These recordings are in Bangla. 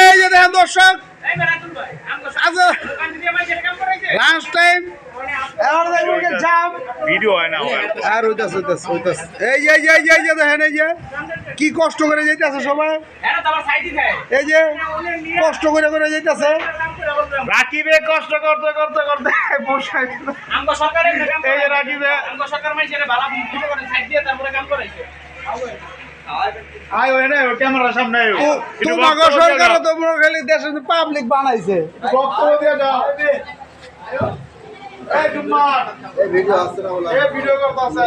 এই যে দেখেন দর্শক লাস্ট টাইম জাম ভিডিও হয় না আর হইতাছে এই যে দেখেন এই যে কি কষ্ট করে যাইতেছে সবাই এই যে কষ্ট করে যাইতেছে রাকিবে কষ্ট করতে করতে করতে বসাই এই যে রাকিবে আয় ওই না ক্যামেরার সামনে আয় তোমাকে সরকার তো মনে খালি দেশের পাবলিক বানাইছে বক্তব্য দিয়ে দাও এই জুম্মার এই ভিডিও আসছে না বলা এই ভিডিও করতেছে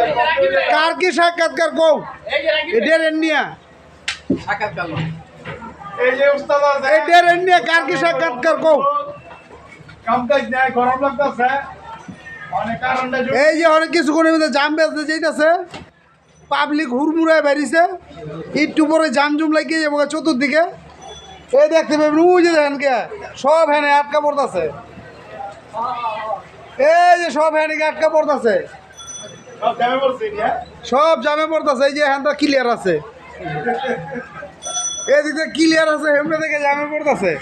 কার কি সাক্ষাৎকার কও এদের নিয়া এই যে উস্তাদ আছে এদের নিয়া কার কি সাক্ষাৎকার কও কাম কাজ নাই গরম লাগতেছে অনেক কারণটা এই যে অনেক কিছু করে মধ্যে জাম বেচতে যাইতেছে পাবলিক হুড়মুড়ায় বেরিয়েছে একটু পরে জাম জুম লাগিয়ে যাবো চতুর্দিকে এই দেখতে পাবেন ওই যে দেখেন কে সব হ্যানে আটকা পড়তেছে এই যে সব হ্যানে আটকা পড়তেছে সব জামে পড়ছে না সব জামে পড়তেছে এই যে হ্যানটা ক্লিয়ার আছে এদিকে ক্লিয়ার আছে হেমনে থেকে জামে পড়তেছে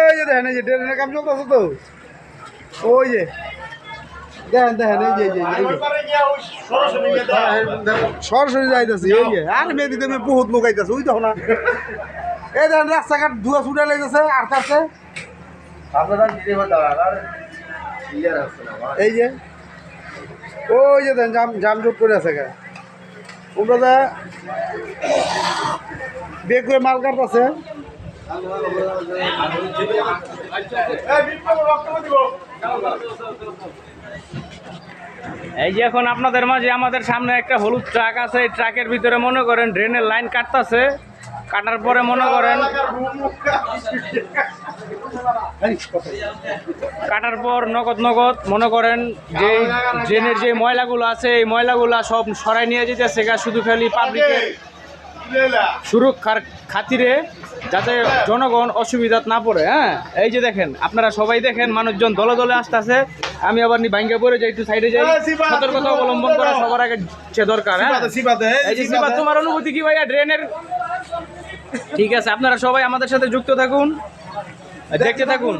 এই যে দেখেন এই যে ট্রেনের কাম চলতেছে তো ওই যে দেখেন এই যে পরে গিয়া ওই সরাসরি গিয়ে দাও সরাসরি যাইতেছি এই যে আর মেয়েদিকে আমি বহুত লোকাইতেছে ওই দেখো না এই দেখেন রাস্তাঘাট ধুয়া ছুটে লেগেছে আর কাছে এই যে ওই যে দেখেন জাম জোট করে আছে গা ওটা বেগ করে মাল কাটতেছে এই বিপ্লব বক্তব্য দিব এই যে এখন আপনাদের মাঝে আমাদের সামনে একটা হলুদ ট্রাক আছে এই ট্রাকের ভিতরে মনে করেন ড্রেনের লাইন কাটতেছে কাটার পরে মনে করেন কাটার পর নগদ মনে করেন যে ড্রেনের যে ময়লাগুলো আছে এই ময়লাগুলো সব সরাই নিয়ে যেতেছে শুধু খালি পাবলিকের সুরক্ষার খাতিরে যাতে জনগণ অসুবিধা না পড়ে। হ্যাঁ এই যে দেখেন আপনারা সবাই দেখেন মানুষজন দলে দলে আসতেছে আমি আবার ভাঙ্গা পড়ে যাই একটু সাইডে যাই সতর্কতা অবলম্বন করা সবার আগে দরকার। হ্যাঁ এই যে সিফাত তোমার অনুভূতি কি ভাইয়া ড্রেনের? ঠিক আছে আপনারা সবাই আমাদের সাথে যুক্ত থাকুন দেখতে থাকুন।